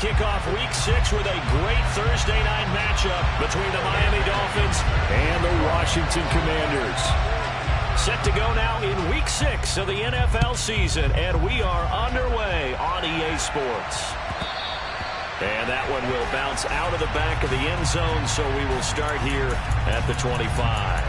kick off Week 6 with a great Thursday night matchup between the Miami Dolphins and the Washington Commanders. Set to go now in Week 6 of the NFL season, and we are underway on EA Sports. And that one will bounce out of the back of the end zone, so we will start here at the 25.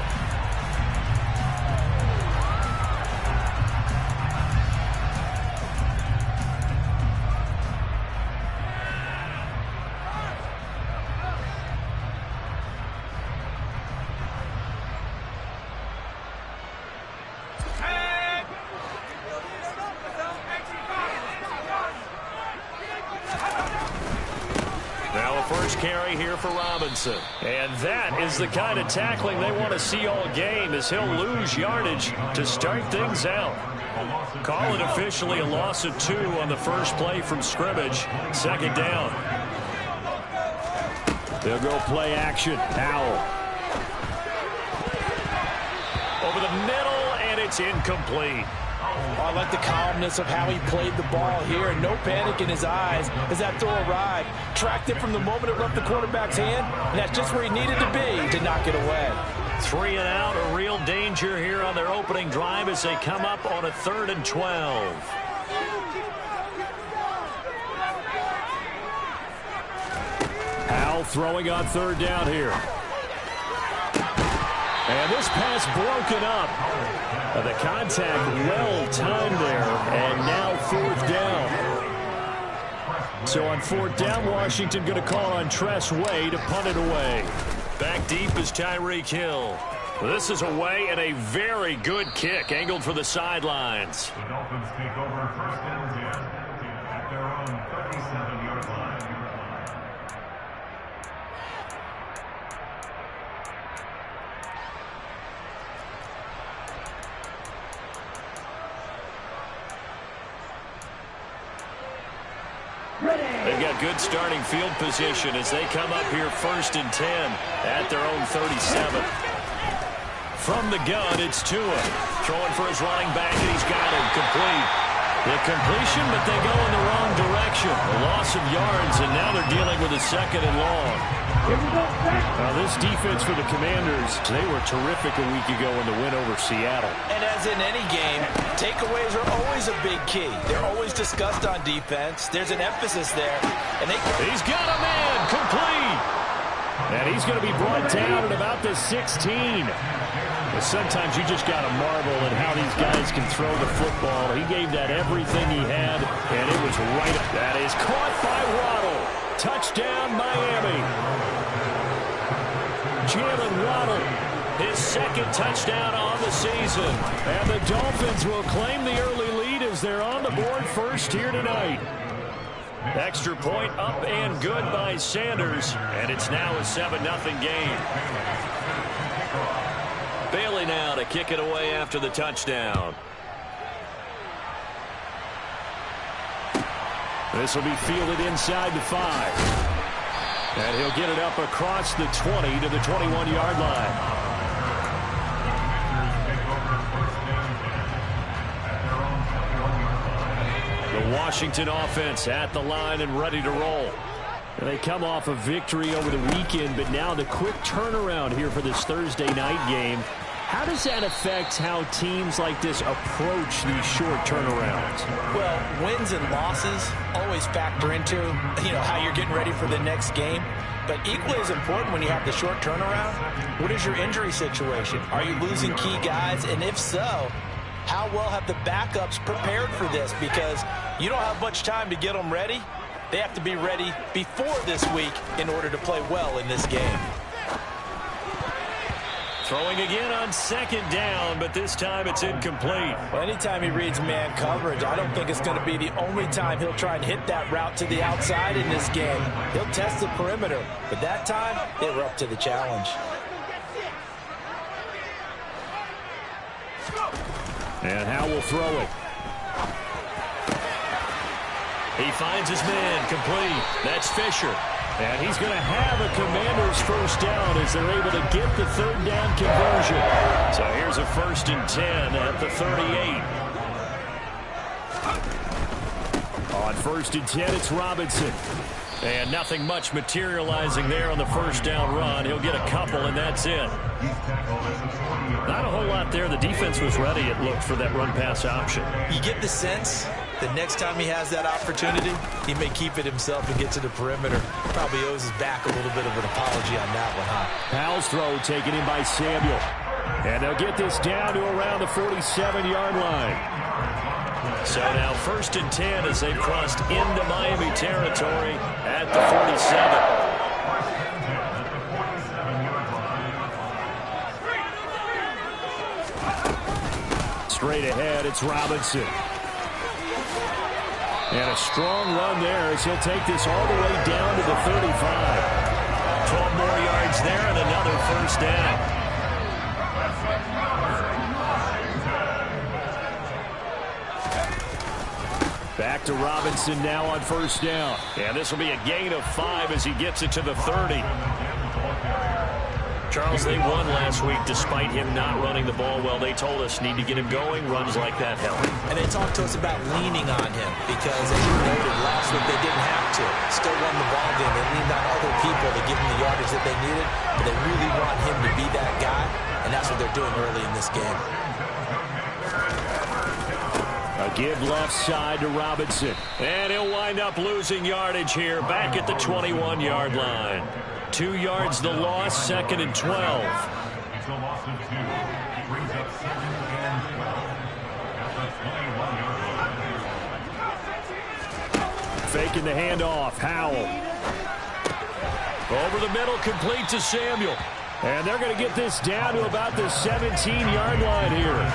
Carry here for Robinson. And that is the kind of tackling they want to see all game, as he'll lose yardage to start things out. Call it officially a loss of 2 on the first play from scrimmage. Second down. They'll go play action. Howell. Over the middle, and it's incomplete. Oh, I like the calmness of how he played the ball here, and no panic in his eyes as that throw arrived. Tracked it from the moment it left the quarterback's hand, and that's just where he needed to be to knock it away. 3 and out, a real danger here on their opening drive as they come up on a 3rd and 12. Howell throwing on 3rd down here. And this pass broken up. The contact well timed there, and now 4th down. So on 4th down, Washington going to call on Tress Way to punt it away. Back deep is Tyreek Hill. This is away, and a very good kick angled for the sidelines. The Dolphins take over 1st and 10 at their own 37-yard line. They've got good starting field position as they come up here 1st and 10 at their own 37. From the gun, it's Tua. Throwing for his running back, and he's got him complete. The completion, but they go in the wrong direction. A loss of yards, and now they're dealing with a 2nd and long. Now this defense for the Commanders, they were terrific a week ago in the win over Seattle. And as in any game, takeaways are always a big key. They're always discussed on defense. There's an emphasis there. And he's got a man complete. And he's going to be brought down at about the 16. But sometimes you just got to marvel at how these guys can throw the football. He gave that everything he had, and it was right. That is caught by Waddle. Touchdown, Miami. Jalen Waddle, his 2nd touchdown on the season. And the Dolphins will claim the early lead as they're on the board first here tonight. Extra point up and good by Sanders, and it's now a 7-0 game. Bailey now to kick it away after the touchdown. This will be fielded inside the 5. And he'll get it up across the 20 to the 21-yard line. The Washington offense at the line and ready to roll. And they come off a victory over the weekend, but now the quick turnaround here for this Thursday night game. How does that affect how teams like this approach these short turnarounds? Well, wins and losses always factor into, how you're getting ready for the next game. But equally as important when you have the short turnaround, what is your injury situation? Are you losing key guys? And if so, how well have the backups prepared for this? Because you don't have much time to get them ready. They have to be ready before this week in order to play well in this game. Throwing again on 2nd down, but this time it's incomplete. Well, anytime he reads man coverage, I don't think it's going to be the only time he'll try and hit that route to the outside in this game. He'll test the perimeter, but that time they were up to the challenge. And Howell will throw it. He finds his man complete. That's Fisher. And he's going to have a Commanders 1st down as they're able to get the 3rd down conversion. So here's a 1st and 10 at the 38. On 1st and 10, it's Robinson. And nothing much materializing there on the first down run. He'll get a couple, and that's it. Not a whole lot there. The defense was ready, it looked, for that run-pass option. You get the sense that next time he has that opportunity, he may keep it himself and get to the perimeter. Probably owes his back a little bit of an apology on that one, huh? Powell's throw taken in by Samuel. And they'll get this down to around the 47-yard line. So now 1st and 10 as they've crossed into Miami territory at the 47. Straight ahead, it's Robinson. And a strong run there as he'll take this all the way down to the 35. 12 more yards there and another first down. Back to Robinson now on 1st down. And this will be a gain of 5 as he gets it to the 30. Charles, they won last week despite him not running the ball well. They told us need to get him going. Runs like that help. And they talked to us about leaning on him because, as you noted, last week they didn't have to. Still won the ball game. They leaned on other people to give him the yardage that they needed. But they really want him to be that guy, and that's what they're doing early in this game. A give left side to Robinson. And he'll wind up losing yardage here back at the 21-yard line. 2 yards the loss, 2nd and 12. It's a loss of 2. Brings up 2nd and 12 at the 21-yard line. Faking the handoff. Howell. Over the middle, complete to Samuel. And they're going to get this down to about the 17-yard line here.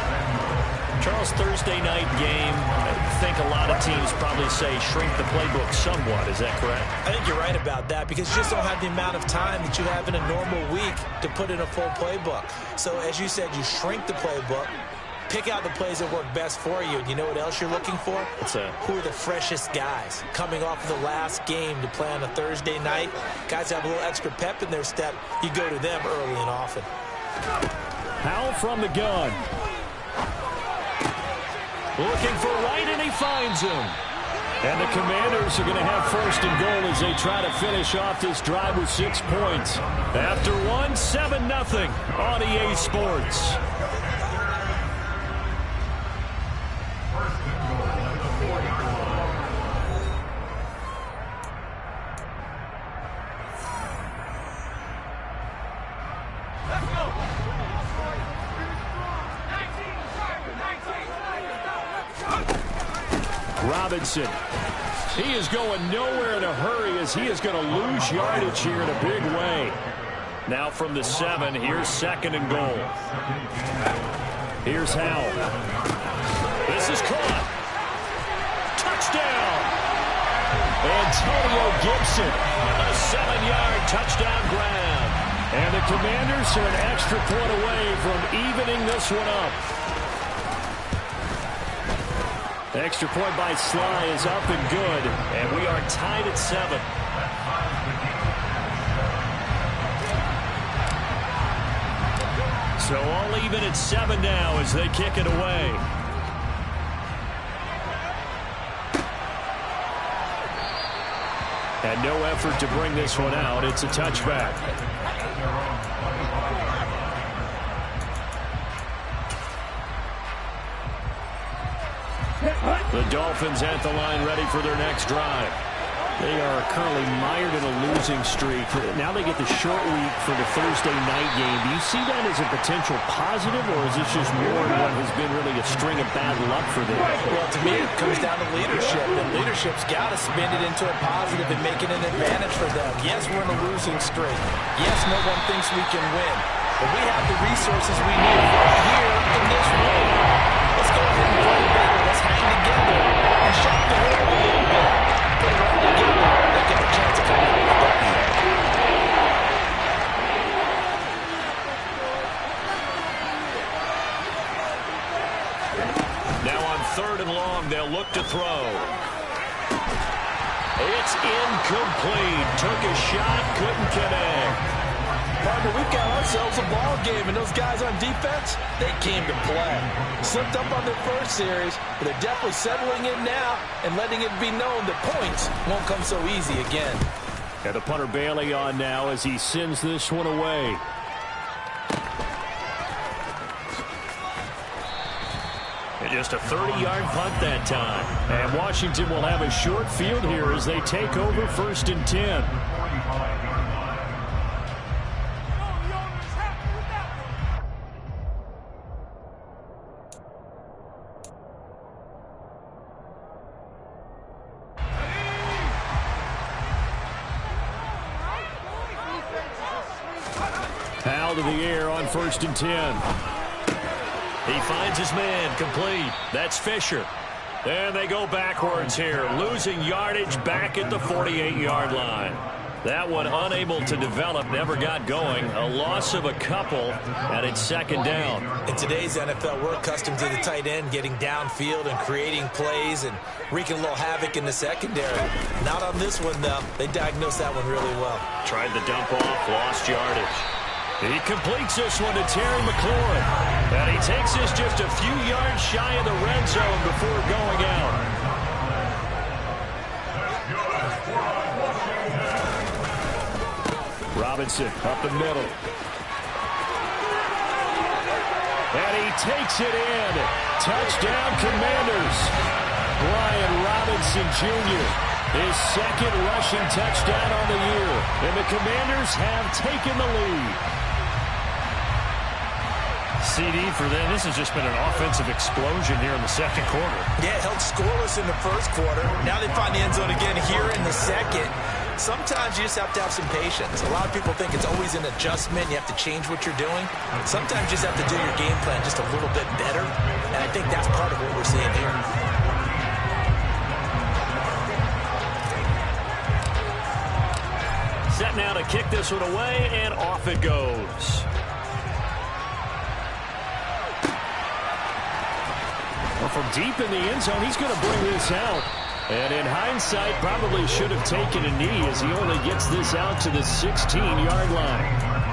Charles, Thursday night game, I think a lot of teams probably say shrink the playbook somewhat. Is that correct? I think you're right about that because you just don't have the amount of time that you have in a normal week to put in a full playbook. So, as you said, you shrink the playbook, pick out the plays that work best for you. And you know what else you're looking for? What's that? Who are the freshest guys coming off of the last game to play on a Thursday night? Guys have a little extra pep in their step. You go to them early and often. Howell from the gun. Looking for Wright, and he finds him. And the Commanders are going to have 1st and goal as they try to finish off this drive with 6 points. After 1, 7-0 on EA Sports. Robinson. He is going nowhere in a hurry as he is going to lose yardage here in a big way. Now from the 7, here's 2nd and goal. Here's Howell. This is caught. Touchdown. Antonio Gibson. A 7-yard touchdown grab. And the Commanders are an extra point away from evening this one up. The extra point by Sly is up and good, and we are tied at 7. So all even at 7 now as they kick it away. And no effort to bring this one out. It's a touchback. The Dolphins at the line ready for their next drive. They are currently mired in a losing streak. Now they get the short week for the Thursday night game. Do you see that as a potential positive, or is this just more than what has been really a string of bad luck for them? Well, to me, it comes down to leadership, and leadership's got to spin it into a positive and make it an advantage for them. Yes, we're in a losing streak. Yes, no one thinks we can win, but we have the resources we need right here in this room. Let's go ahead and play better. Let's hang together and shock the world a little bit. Put it all together. They get a chance to come out with that. Now on 3rd and long, they'll look to throw. It's incomplete. Took a shot, couldn't connect. Partner, we've got ourselves a ball game, and those guys on defense, they came to play. Slipped up on their first series, but they're definitely settling in now and letting it be known that points won't come so easy again. And the punter Bailey on now as he sends this one away. And just a 30-yard punt that time. And Washington will have a short field here as they take over 1st and 10. Foul to the air on 1st and 10. He finds his man, complete. That's Fisher. And they go backwards here, losing yardage back at the 48-yard line. That one unable to develop, never got going. A loss of a couple, and it's 2nd down. In today's NFL, we're accustomed to the tight end getting downfield and creating plays and wreaking a little havoc in the secondary. Not on this one, though. They diagnosed that one really well. Tried the dump off, lost yardage. He completes this one to Terry McLaurin. And he takes this just a few yards shy of the red zone before going out. Robinson up the middle. And he takes it in. Touchdown, Commanders. Brian Robinson Jr., his 2nd rushing touchdown on the year. And the Commanders have taken the lead. CD for them. This has just been an offensive explosion here in the 2nd quarter. Yeah, held scoreless in the 1st quarter. Now they find the end zone again here in the 2nd. Sometimes you just have to have some patience. A lot of people think it's always an adjustment. You have to change what you're doing. Sometimes you just have to do your game plan just a little bit better. And I think that's part of what we're seeing here. Set now to kick this one away, and off it goes. Well, from deep in the end zone, he's going to bring this out. And in hindsight, probably should have taken a knee as he only gets this out to the 16-yard line.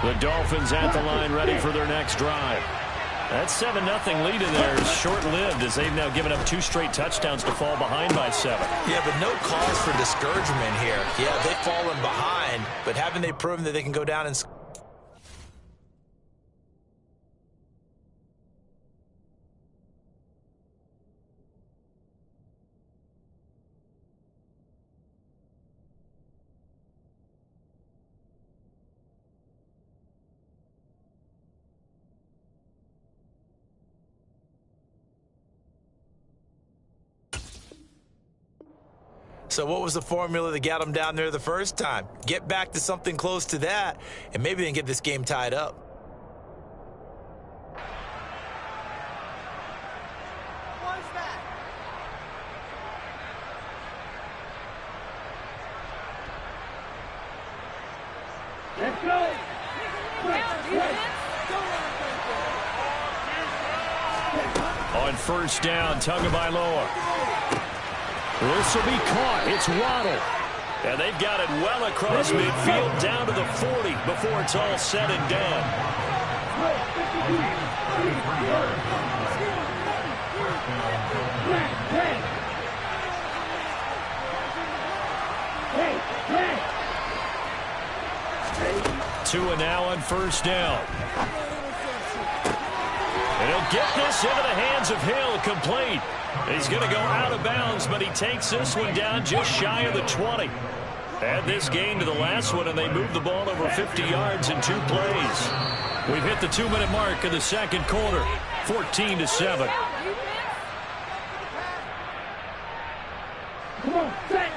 The Dolphins at the line, ready for their next drive. That 7-0 lead in there is short-lived as they've now given up 2 straight touchdowns to fall behind by 7. Yeah, but no cause for discouragement here. Yeah, they've fallen behind, but haven't they proven that they can go down and score? So what was the formula that got them down there the first time? Get back to something close to that, and maybe they can get this game tied up. What's that? Let's go. On 1st down, Tagovailoa. This will be caught. It's Waddle. And they've got it well across midfield down to the 40 before it's all said and done. Tua now on 1st down. And he'll get this into the hands of Hill, complete. He's going to go out of bounds, but he takes this one down just shy of the 20. Add this game to the last one, and they move the ball over 50 yards in 2 plays. We've hit the 2-minute mark in the 2nd quarter, 14-7. Come on, set.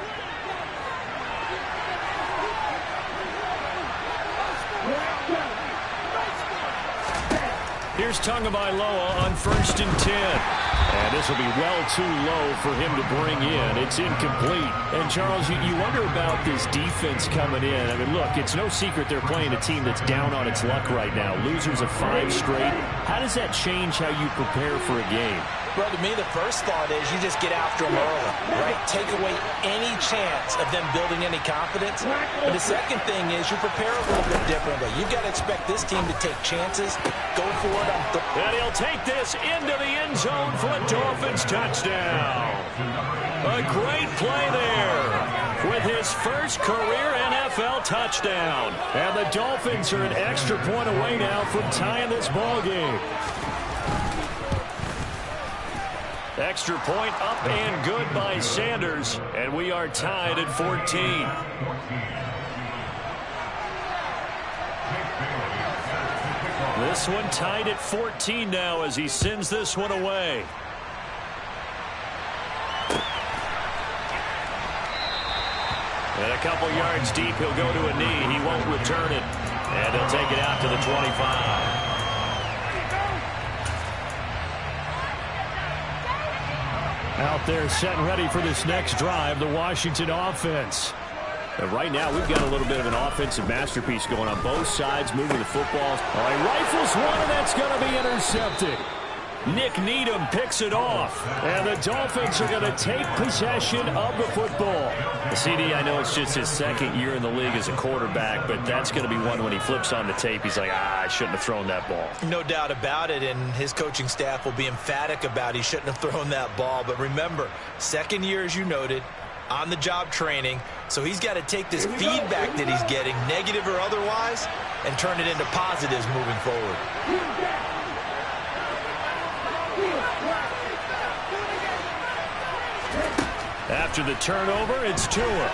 Here's Tagovailoa on 1st and 10. And this will be well too low for him to bring in. It's incomplete. And, Charles, you wonder about this defense coming in. I mean, look, it's no secret they're playing a team that's down on its luck right now. Losers of 5 straight. How does that change how you prepare for a game? Well, to me, the first thought is you just get after them early, right? Take away any chance of them building any confidence. And the second thing is you prepare a little bit differently. You've got to expect this team to take chances, go for it. And he'll take this into the end zone for a Dolphins touchdown. A great play there with his first career NFL touchdown. And the Dolphins are an extra point away now from tying this ball game. Extra point up and good by Sanders, and we are tied at 14. This one tied at 14 now as he sends this one away. And a couple yards deep, he'll go to a knee. He won't return it, and he'll take it out to the 25. Out there set and ready for this next drive, the Washington offense. And right now, we've got a little bit of an offensive masterpiece going on both sides, moving the football. All right, rifles one, and that's going to be intercepted. Nick Needham picks it off, and the Dolphins are going to take possession of the football. CD, I know it's just his second year in the league as a quarterback, but that's going to be one when he flips on the tape. He's like, I shouldn't have thrown that ball. No doubt about it, and his coaching staff will be emphatic about he shouldn't have thrown that ball. But remember, second year, as you noted, on-the-job training, so he's got to take this feedback that he's getting, negative or otherwise, and turn it into positives moving forward. After the turnover, it's Tua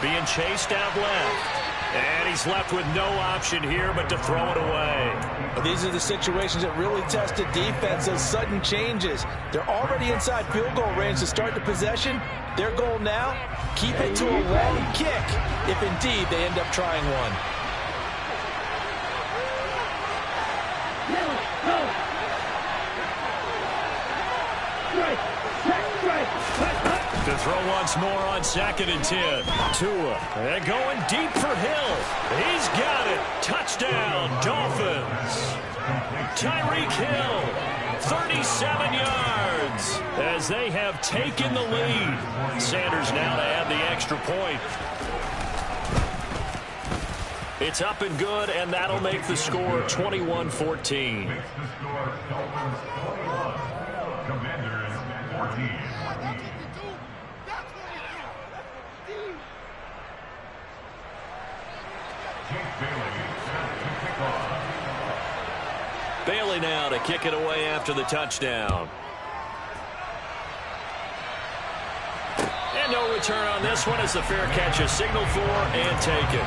being chased out left. And he's left with no option here but to throw it away. Well, these are the situations that really test the defense, those sudden changes. They're already inside field goal range to start the possession. Their goal now, keep it to a long kick if indeed they end up trying one. To throw once more on 2nd and 10. Tua, and going deep for Hill. He's got it. Touchdown, Dolphins. Tyreek Hill, 37 yards, as they have taken the lead. Sanders now to add the extra point. It's up and good, and that'll make the score 21-14. Commanders 14. Bailey now to kick it away after the touchdown. And no return on this one as the fair catch is signaled for and taken.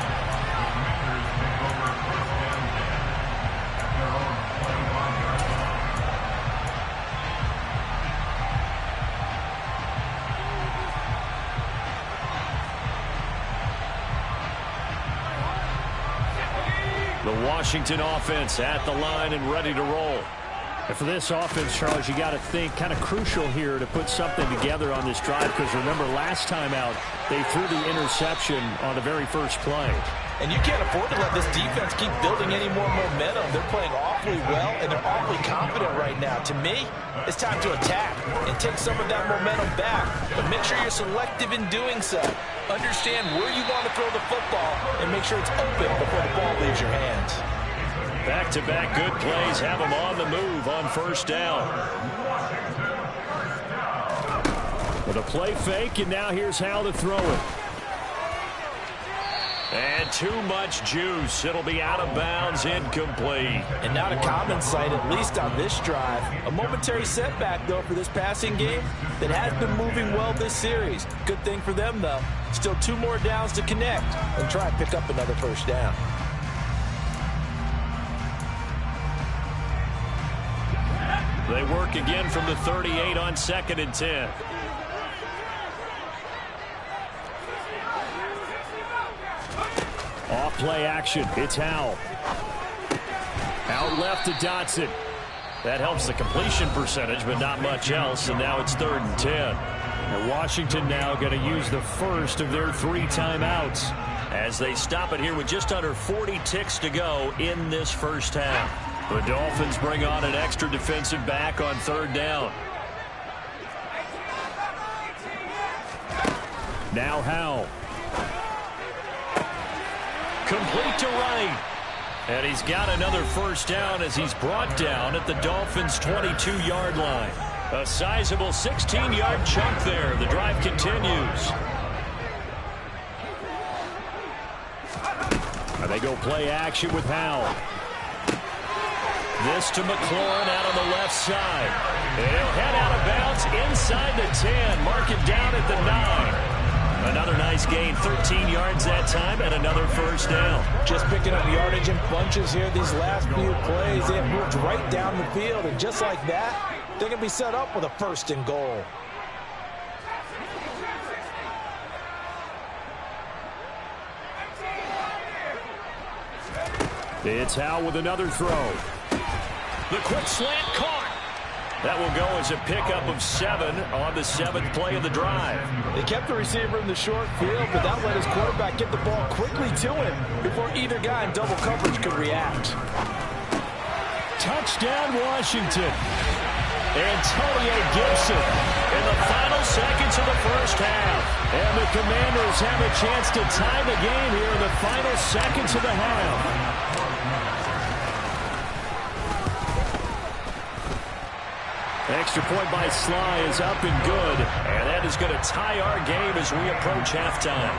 The Washington offense at the line and ready to roll. And for this offense, Charles, you got to think kind of crucial here to put something together on this drive, because remember last time out they threw the interception on the very first play. And you can't afford to let this defense keep building any more momentum. They're playing awfully well, and they're awfully confident right now. To me, it's time to attack and take some of that momentum back. But make sure you're selective in doing so. Understand where you want to throw the football and make sure it's open before the ball leaves your hands. Back-to-back good plays have them on the move on first down. With a play fake, and now here's how to throw it. And too much juice. It'll be out of bounds, incomplete. And not a common sight, at least on this drive. A momentary setback, though, for this passing game that has been moving well this series. Good thing for them, though. Still 2 more downs to connect and try and pick up another first down. They work again from the 38 on 2nd and 10. Off play action. It's Howell. Out left to Dotson. That helps the completion percentage, but not much else, and now it's 3rd and 10. And Washington now going to use the first of their 3 timeouts as they stop it here with just under 40 ticks to go in this first half. The Dolphins bring on an extra defensive back on 3rd down. Now Howell. Complete to Wright. And he's got another first down as he's brought down at the Dolphins' 22-yard line. A sizable 16-yard chunk there. The drive continues. And they go play action with Howell. This to McLaurin out on the left side. And he'll head out of bounds inside the 10. Mark it down at the 9. Another nice gain, 13 yards that time, and another first down. Just picking up yardage in bunches here these last few plays. They have moved right down the field, and just like that, they can be set up with a 1st and goal. It's Howell with another throw. The quick slant caught. That will go as a pickup of 7 on the 7th play of the drive. They kept the receiver in the short field, but that let his quarterback get the ball quickly to him before either guy in double coverage could react. Touchdown, Washington. Antonio Gibson in the final seconds of the first half. And the Commanders have a chance to tie the game here in the final seconds of the half. Extra point by Sly is up and good. And that is going to tie our game as we approach halftime.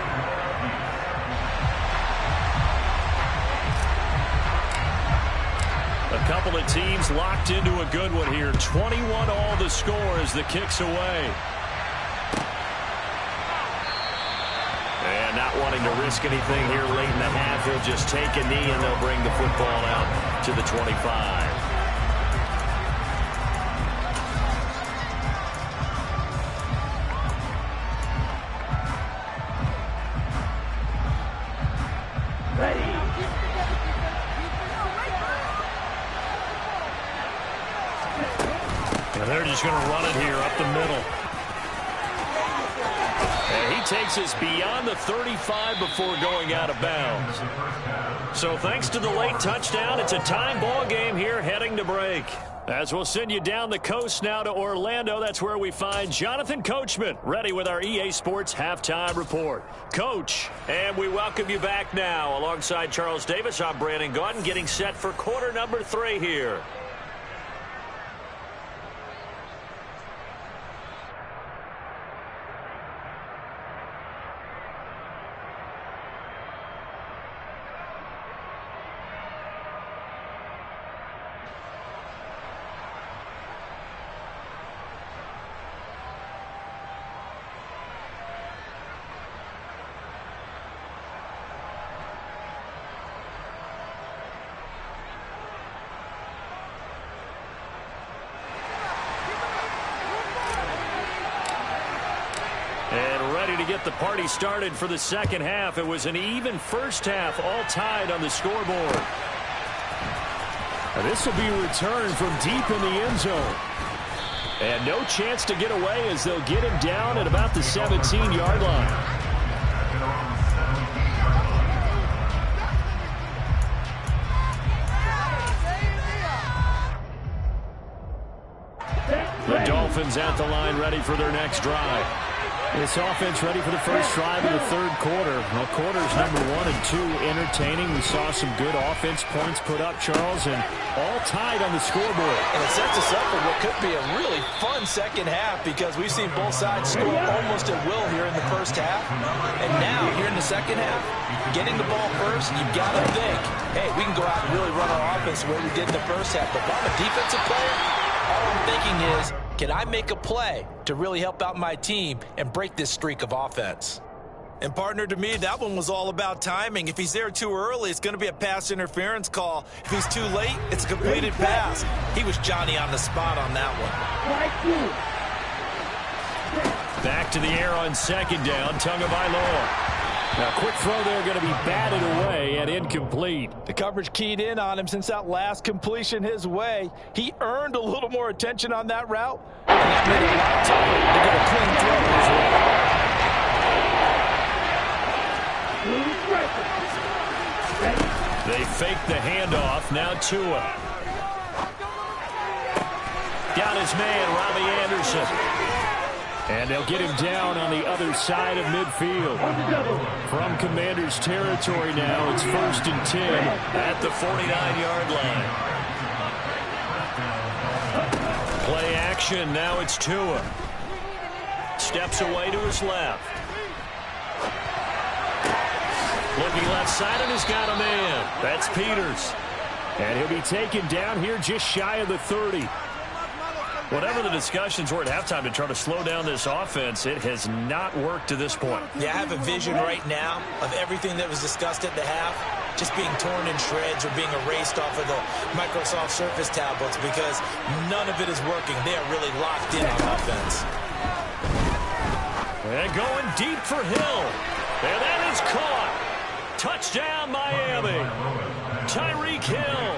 A couple of teams locked into a good one here. 21 all the score as the kick's away. And not wanting to risk anything here late in the half, he'll just take a knee and they'll bring the football out to the 25. They're just going to run it here up the middle. And he takes us beyond the 35 before going out of bounds. So thanks to the late touchdown, it's a time ball game here heading to break. As we'll send you down the coast now to Orlando, that's where we find Jonathan Coachman ready with our EA Sports Halftime Report. Coach, and we welcome you back now. Alongside Charles Davis, I'm Brandon Gaudin, getting set for quarter number 3 here. To get the party started for the second half. It was an even first half, all tied on the scoreboard. And this will be a return from deep in the end zone. And no chance to get away as they'll get him down at about the 17-yard line. The Dolphins at the line ready for their next drive. This offense ready for the first drive of the 3rd quarter. Well, quarters number 1 and 2 entertaining. We saw some good offense points put up, Charles, and all tied on the scoreboard. And it sets us up for what could be a really fun second half because we've seen both sides score almost at will here in the first half. And now, here in the second half, getting the ball first, you've got to think, hey, we can go out and really run our offense the way we did in the first half. But if I'm a defensive player, all I'm thinking is, can I make a play to really help out my team and break this streak of offense? And, partner, to me, that one was all about timing. If he's there too early, it's going to be a pass interference call. If he's too late, it's a completed pass. He was Johnny on the spot on that one. Back to the air on second down, Tagovailoa. Now, quick throw there going to be batted away and incomplete. The coverage keyed in on him since that last completion his way. He earned a little more attention on that route, and that made it a lot tougher to get a clean throw his way. They fake the handoff. Now Tua. Got his man, Robbie Anderson. And they'll get him down on the other side of midfield. From Commanders territory now, it's 1st and 10 at the 49-yard line. Play action, now it's Tua. Steps away to his left. Looking left side, and he's got a man. That's Peters. And he'll be taken down here just shy of the 30. Whatever the discussions were at halftime to try to slow down this offense, it has not worked to this point. Yeah, I have a vision right now of everything that was discussed at the half just being torn in shreds or being erased off of the Microsoft Surface tablets because none of it is working. They are really locked in on offense. And going deep for Hill. And that is caught. Touchdown, Miami. Tyreek Hill.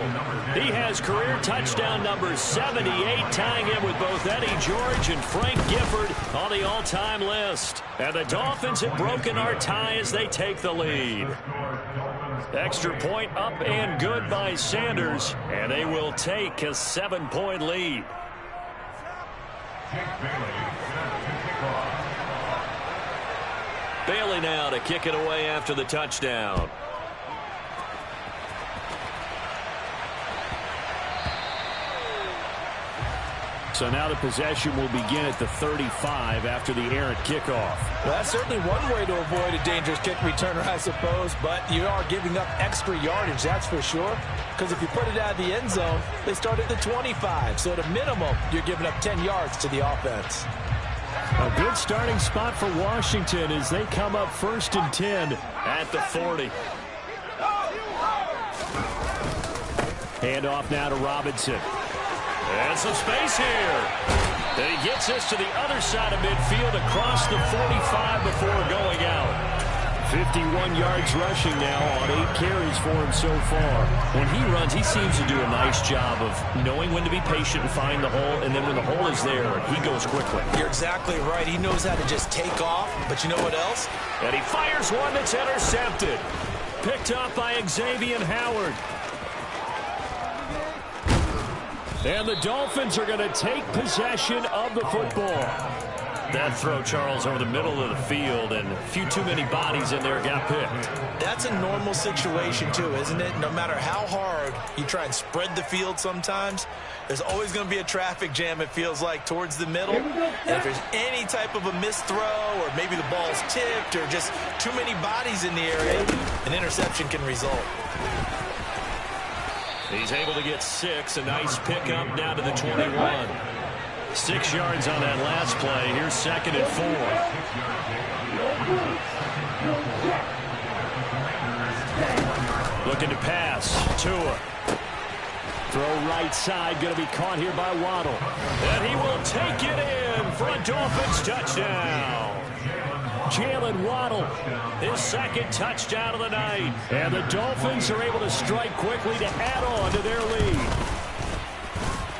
He has career touchdown number 78, tying him with both Eddie George and Frank Gifford on the all-time list. And the Dolphins have broken our tie as they take the lead. Extra point up and good by Sanders, and they will take a 7-point lead. Bailey now to kick it away after the touchdown. So now the possession will begin at the 35 after the errant kickoff. Well, that's certainly one way to avoid a dangerous kick returner, I suppose, but you are giving up extra yardage, that's for sure. Because if you put it out of the end zone, they start at the 25. So at a minimum, you're giving up 10 yards to the offense. A good starting spot for Washington as they come up 1st and 10 at the 40. Handoff now to Robinson. And some space here. And he gets us to the other side of midfield across the 45 before going out. 51 yards rushing now on 8 carries for him so far. When he runs, he seems to do a nice job of knowing when to be patient and find the hole, and then when the hole is there, he goes quickly. You're exactly right. He knows how to just take off, but you know what else? And he fires one that's intercepted. Picked up by Xavier Howard. And the Dolphins are going to take possession of the football. That throw, Charles, over the middle of the field, and a few too many bodies in there got picked. That's a normal situation, too, isn't it? No matter how hard you try and spread the field sometimes, there's always going to be a traffic jam, it feels like, towards the middle. And if there's any type of a missed throw or maybe the ball's tipped or just too many bodies in the area, an interception can result. He's able to get 6. A nice pickup down to the 21. 6 yards on that last play. Here's 2nd and 4. Looking to pass. Tua. Throw right side. Going to be caught here by Waddle. And he will take it in for a Dolphins touchdown. Jalen Waddle, his 2nd touchdown of the night. And the Dolphins are able to strike quickly to add on to their lead.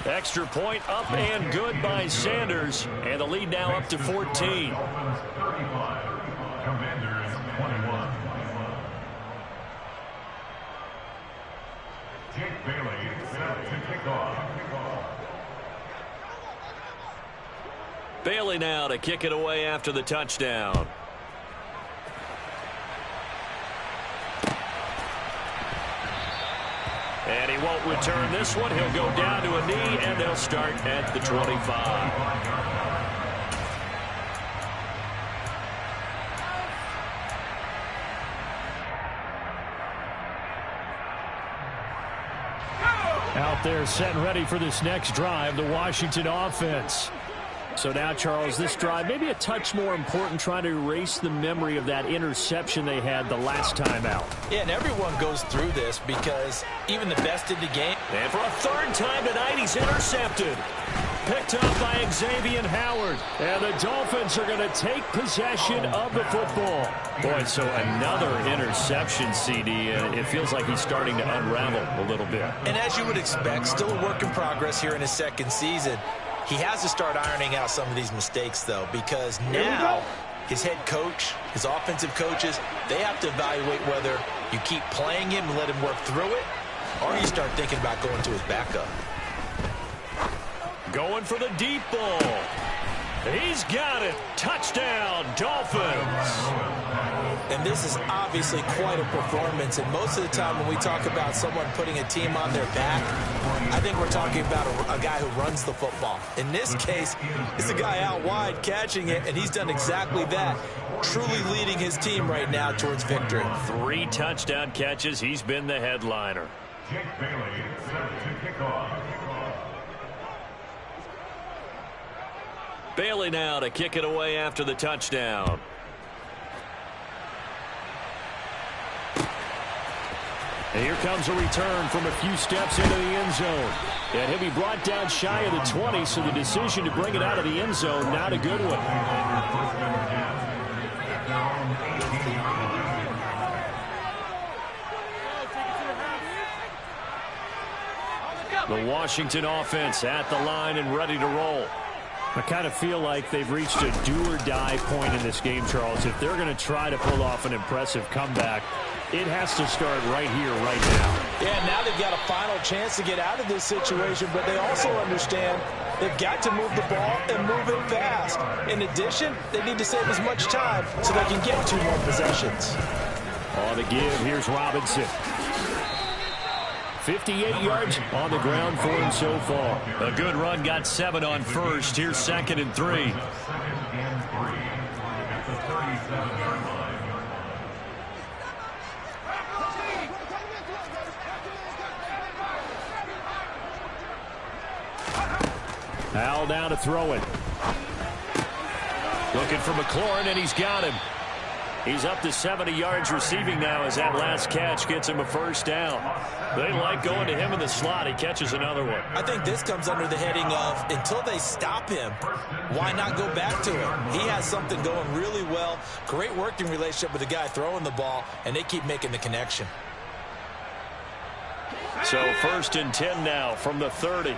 Extra point up and good by Sanders. And the lead now up to 14. Commanders 21. Jake Bailey set to kick off. Bailey now to kick it away after the touchdown. And he won't return this one. He'll go down to a knee, and they'll start at the 25. Out there set and ready for this next drive, the Washington offense. So now, Charles, this drive maybe a touch more important, trying to erase the memory of that interception they had the last time out. Yeah, and everyone goes through this because even the best in the game. And for a 3rd time tonight, he's intercepted. Picked up by Xavier Howard. And the Dolphins are going to take possession of the football. Boy, so another interception, CD. It feels like he's starting to unravel a little bit. And as you would expect, still a work in progress here in his second season. He has to start ironing out some of these mistakes, though, because now his head coach, his offensive coaches, they have to evaluate whether you keep playing him and let him work through it, or you start thinking about going to his backup. Going for the deep ball. He's got it. Touchdown, Dolphins. And this is obviously quite a performance. And most of the time when we talk about someone putting a team on their back, I think we're talking about a guy who runs the football. In this case, it's a guy out wide catching it, and he's done exactly that, truly leading his team right now towards victory. 3 touchdown catches. He's been the headliner. Jake Bailey set to kick off. Bailey now to kick it away after the touchdown. And here comes a return from a few steps into the end zone. And he'll be brought down shy of the 20, so the decision to bring it out of the end zone, not a good one. The Washington offense at the line and ready to roll. I kind of feel like they've reached a do-or-die point in this game, Charles. If they're going to try to pull off an impressive comeback, it has to start right here, right now. Yeah, now they've got a final chance to get out of this situation, but they also understand they've got to move the ball and move it fast. In addition, they need to save as much time so they can get 2 more possessions. On the give, here's Robinson. 58 yards on the ground for him so far. A good run, got 7 on first. Here's 2nd and 3. 2nd and 3 at the 37-yard line. Howell down to throw it. Looking for McLaurin, and he's got him. He's up to 70 yards receiving now as that last catch gets him a first down. They like going to him in the slot. He catches another one. I think this comes under the heading of until they stop him, why not go back to him? He has something going really well. Great working relationship with the guy throwing the ball, and they keep making the connection. So 1st and 10 now from the 30.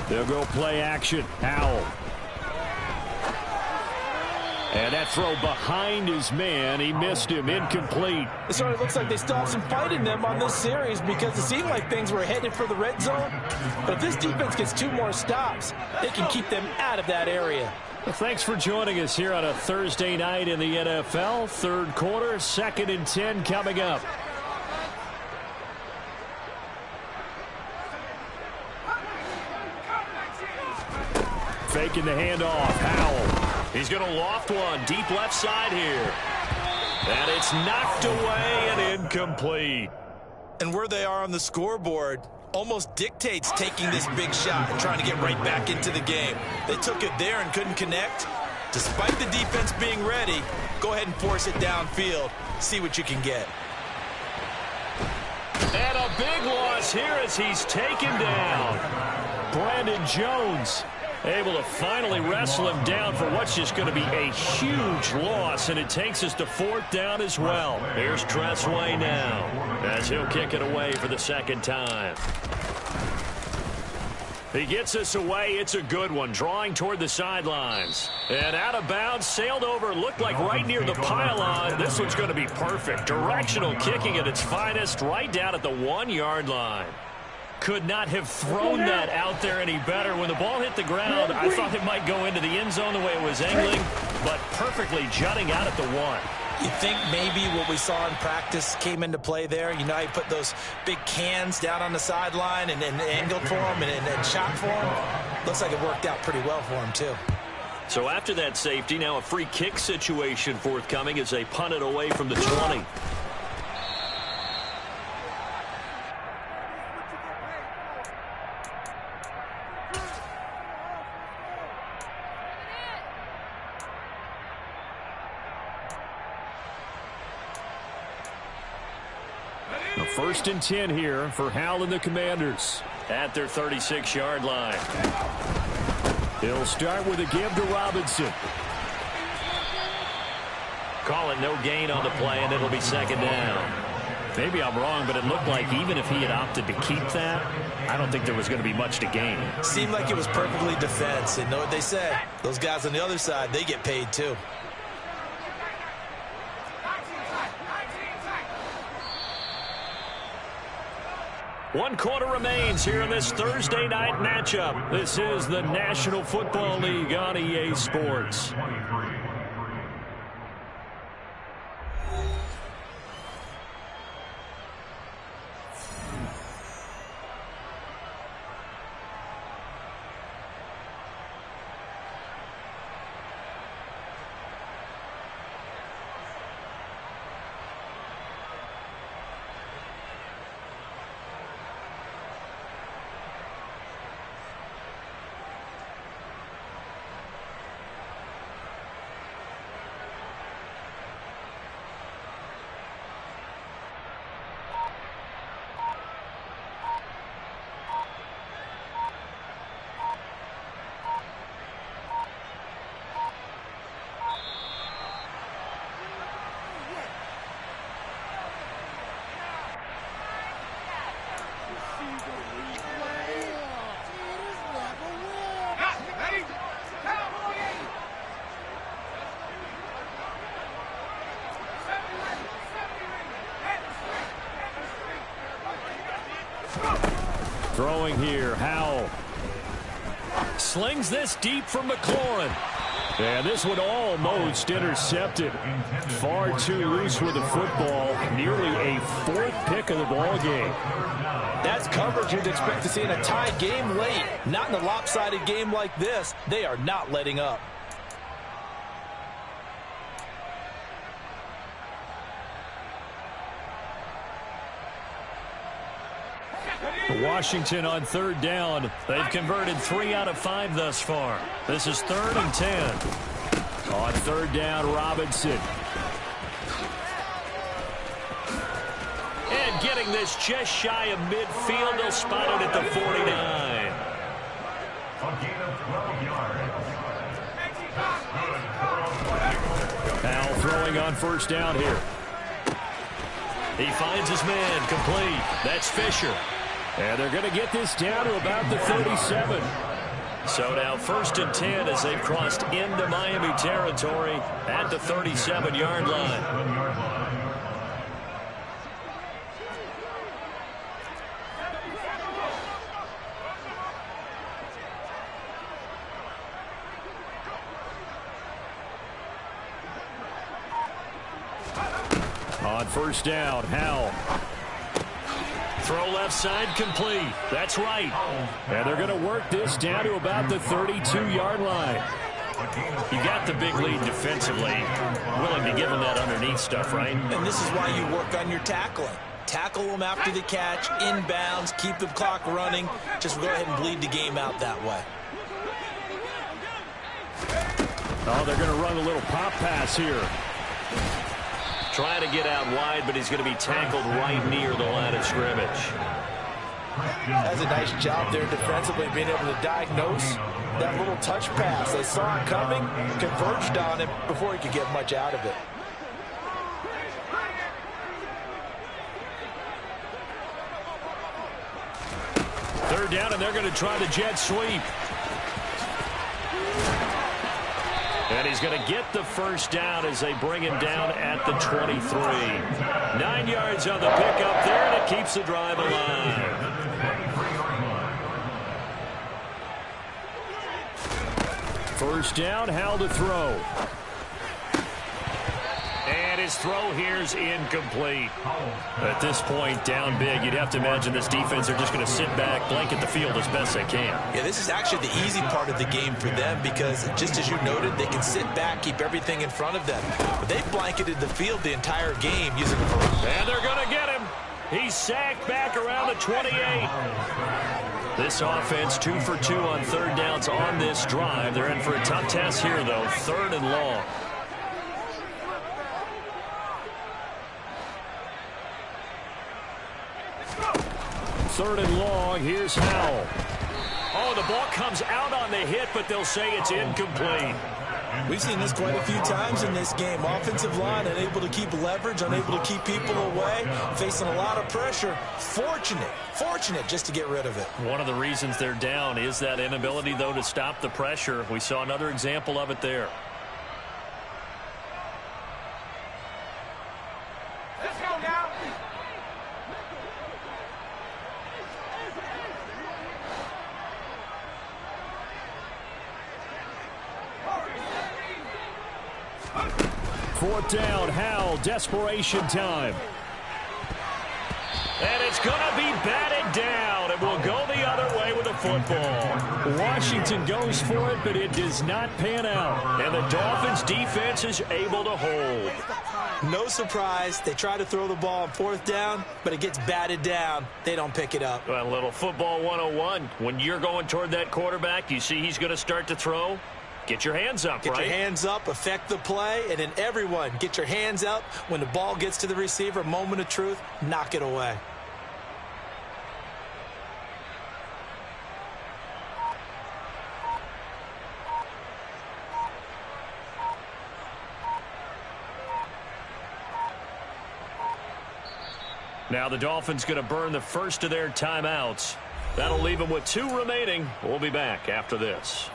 They'll go play action. Howell. And that throw behind his man. He missed him. Incomplete. It certainly looks like they still have some fight in them on this series because it seemed like things were headed for the red zone. But if this defense gets 2 more stops, they can keep them out of that area. Well, thanks for joining us here on a Thursday night in the NFL. 3rd quarter, 2nd and 10 coming up. Faking the handoff. Howell. He's going to loft one deep left side here. And it's knocked away and incomplete. And where they are on the scoreboard almost dictates taking this big shot and trying to get right back into the game. They took it there and couldn't connect. Despite the defense being ready, go ahead and force it downfield. See what you can get. And a big loss here as he's taken down. Brandon Jones able to finally wrestle him down for what's just going to be a huge loss, and it takes us to 4th down as well. Here's Tressway now as he'll kick it away for the 2nd time. He gets us away. It's a good one, drawing toward the sidelines. And out of bounds, sailed over, looked like right near the pylon. This one's going to be perfect. Directional kicking at its finest, right down at the 1-yard line. Could not have thrown that out there any better. When the ball hit the ground, I thought it might go into the end zone the way it was angling, but perfectly jutting out at the 1. You think maybe what we saw in practice came into play there? You know how you put those big cans down on the sideline and angled for him and shot for him? Looks like it worked out pretty well for him, too. So after that safety, now a free kick situation forthcoming as they punt it away from the 20. A 1st and 10 here for Hal and the Commanders. At their 36-yard line. He'll start with a give to Robinson. Calling no gain on the play, and it'll be 2nd down. Maybe I'm wrong, but it looked like even if he had opted to keep that, I don't think there was going to be much to gain. Seemed like it was perfectly defense. And know what they said? Those guys on the other side, they get paid too. One quarter remains here in this Thursday night matchup. This is the National Football League on EA Sports. Throwing here, Howell. Slings this deep from McLaurin. And this one almost intercepted. Far too loose with the football. Nearly a 4th pick of the ball game. That's coverage you'd expect to see in a tied game late. Not in a lopsided game like this. They are not letting up. Washington on 3rd down. They've converted 3 out of 5 thus far. This is 3rd and 10. On 3rd down, Robinson. And getting this just shy of midfield. They'll spot it at the 49. A gain of 12 yards. Hal throwing on 1st down here. He finds his man, complete. That's Fisher. And they're going to get this down to about the 37. So now 1st and 10 as they've crossed into Miami territory at the 37-yard line. On 1st down, Howell. Throw left side complete. That's right. And they're going to work this down to about the 32-yard line. You got the big lead defensively. Willing to give them that underneath stuff, right? And this is why you work on your tackling. Tackle them after the catch, inbounds, keep the clock running. Just go ahead and bleed the game out that way. Oh, they're going to run a little pop pass here. Trying to get out wide, but he's going to be tackled right near the line of scrimmage. That's a nice job there defensively, being able to diagnose that little touch pass. They saw it coming, converged on him before he could get much out of it. Third down, and they're going to try the jet sweep. And he's going to get the 1st down as they bring him down at the 23. 9 yards on the pickup there, and it keeps the drive alive. First down, Hal to throw. And his throw here's incomplete. At this point, down big, you'd have to imagine this defense are just going to sit back, blanket the field as best they can. Yeah, this is actually the easy part of the game for them because, just as you noted, they can sit back, keep everything in front of them. But they've blanketed the field the entire game using the... And they're going to get him. He's sacked back around the 28. This offense 2 for 2 on 3rd downs on this drive. They're in for a tough test here, though. 3rd and long. 3rd and long. Here's Howell. Oh, the ball comes out on the hit, but they'll say it's incomplete. We've seen this quite a few times in this game. Offensive line unable to keep leverage, unable to keep people away, facing a lot of pressure. Fortunate just to get rid of it. One of the reasons they're down is that inability, though, to stop the pressure. We saw another example of it there. Let's go now. Fourth down, Howell, desperation time. And it's going to be batted down. It will go the other way with the football. Washington goes for it, but it does not pan out. And the Dolphins' defense is able to hold. No surprise. They try to throw the ball on 4th down, but it gets batted down. They don't pick it up. Well, a little football 101. When you're going toward that quarterback, you see he's going to start to throw. Get your hands up, Get right? your hands up, affect the play, and then everyone get your hands up. When the ball gets to the receiver, moment of truth, knock it away. Now the Dolphins going to burn the first of their timeouts. That'll leave them with 2 remaining. We'll be back after this.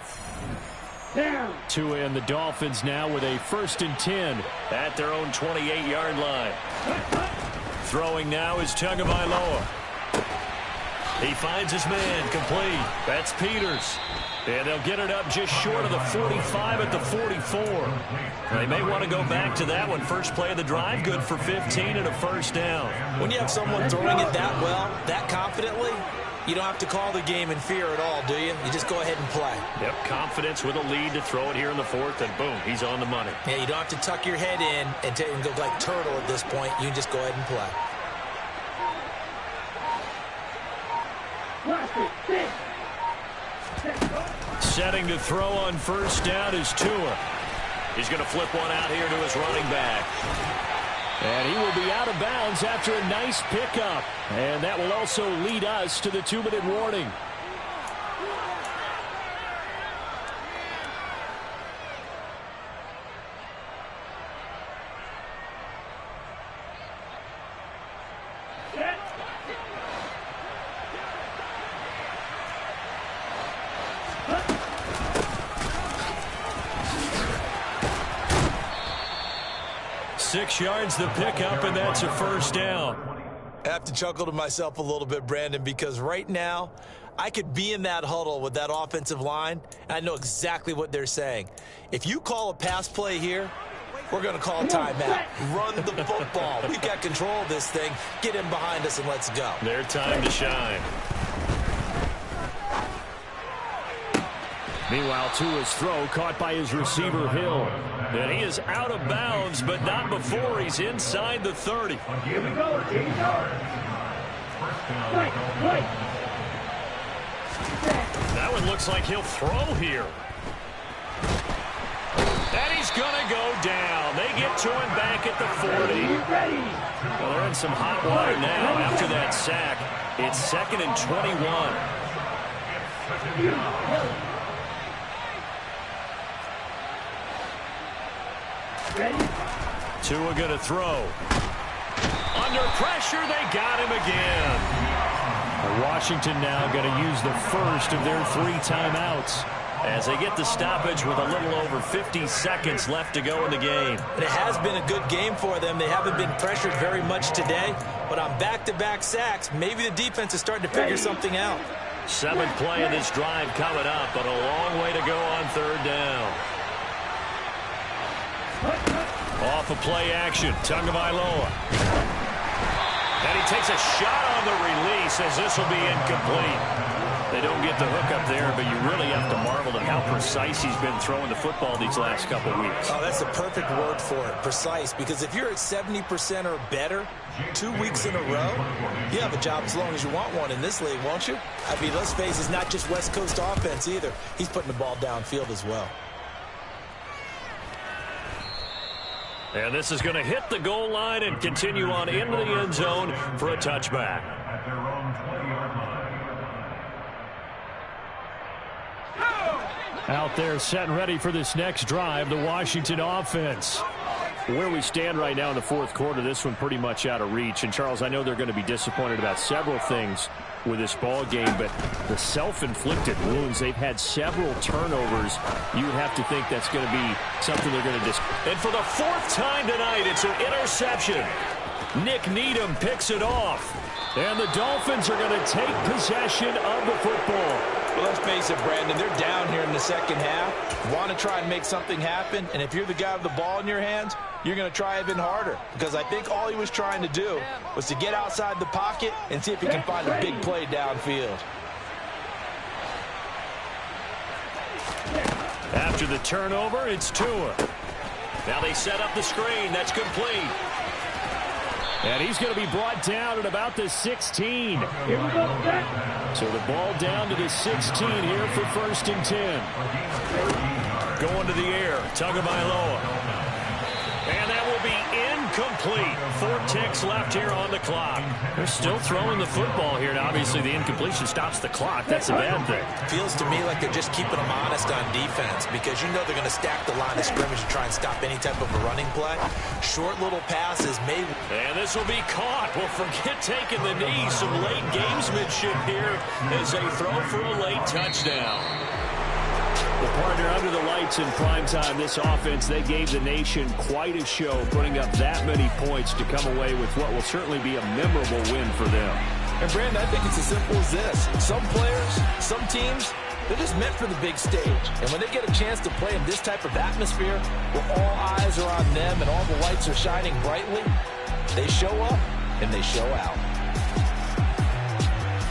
Down. 2 in the Dolphins now with a 1st and 10 at their own 28-yard line. Throwing now is Tagovailoa. He finds his man, complete. That's Peters. And they'll get it up just short of the 45 at the 44. They may want to go back to that one. First play of the drive, good for 15 and a 1st down. When you have someone throwing it that well, that confidently, you don't have to call the game in fear at all, do you? You just go ahead and play. Yep, confidence with a lead to throw it here in the 4th, and boom, he's on the money. Yeah, you don't have to tuck your head in and go like turtle at this point. You can just go ahead and play. Setting to throw on 1st down is Tua. He's going to flip one out here to his running back. And he will be out of bounds after a nice pickup. And that will also lead us to the 2-minute warning. Six yards the pickup, and that's a 1st down. I have to chuckle to myself a little bit, Brandon, because right now I could be in that huddle with that offensive line, and I know exactly what they're saying. If you call a pass play here, we're going to call a timeout. Run the football. We've got control of this thing. Get in behind us and let's go. Their time to shine. Meanwhile, Tua's throw caught by his receiver, Hill. And he is out of bounds, but not before he's inside the 30. Here we go. Here we go. Right. That one looks like he'll throw here. And he's going to go down. They get to him back at the 40. Well, they're in some hot water now after that sack. It's 2nd and 21. Tua going to throw. Under pressure, they got him again. Washington now going to use the first of their 3 timeouts as they get the stoppage with a little over 50 seconds left to go in the game. And it has been a good game for them. They haven't been pressured very much today, but on back-to-back sacks, maybe the defense is starting to figure something out. 7th play of this drive coming up, but a long way to go on 3rd down. Off of play action, Tagovailoa. And he takes a shot on the release as this will be incomplete. They don't get the hook up there, but you really have to marvel at how precise he's been throwing the football these last couple weeks. Oh, that's the perfect word for it, precise, because if you're at 70% or better 2 weeks in a row, you have a job as long as you want one in this league, won't you? I mean, let's face it, it's not just West Coast offense either. He's putting the ball downfield as well. And this is going to hit the goal line and continue on into the end zone for a touchback. At their own 20-yard line. Out there set and ready for this next drive, the Washington offense. Where we stand right now in the fourth quarter, this one pretty much out of reach. And, Charles, I know they're going to be disappointed about several things with this ball game, but the self-inflicted wounds, they've had several turnovers. You would have to think that's going to be something they're going to And for the fourth time tonight, it's an interception. Nick Needham picks it off. And the Dolphins are going to take possession of the football. Well, let's face it, Brandon, they're down here in the second half. Want to try and make something happen, and if you're the guy with the ball in your hands, you're going to try even harder, because I think all he was trying to do was to get outside the pocket and see if he can find a big play downfield. After the turnover, it's Tua. Now they set up the screen. That's complete. And he's going to be brought down at about the 16. So the ball down to the 16 here for 1st and 10. Going to the air, Tagovailoa. And that will be incomplete. 4 ticks left here on the clock. They're still throwing the football here. Now, obviously, the incompletion stops the clock. That's a bad thing. Feels to me like they're just keeping them honest on defense, because you know they're going to stack the line of scrimmage and try and stop any type of a running play. Short little passes may... And this will be caught. Well, forget taking the knee. Some late gamesmanship here as they throw for a late touchdown. The partner under the lights in primetime, this offense, they gave the nation quite a show, putting up that many points to come away with what will certainly be a memorable win for them. And, Brandon, I think it's as simple as this. Some players, some teams, they're just meant for the big stage. And when they get a chance to play in this type of atmosphere, where all eyes are on them and all the lights are shining brightly, they show up and they show out.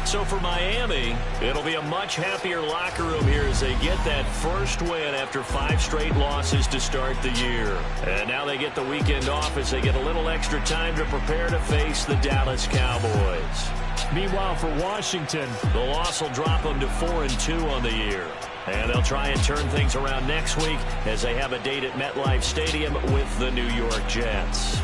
So for Miami, it'll be a much happier locker room here as they get that first win after 5 straight losses to start the year. And now they get the weekend off as they get a little extra time to prepare to face the Dallas Cowboys. Meanwhile, for Washington, the loss will drop them to 4-2 on the year. And they'll try and turn things around next week as they have a date at MetLife Stadium with the New York Jets.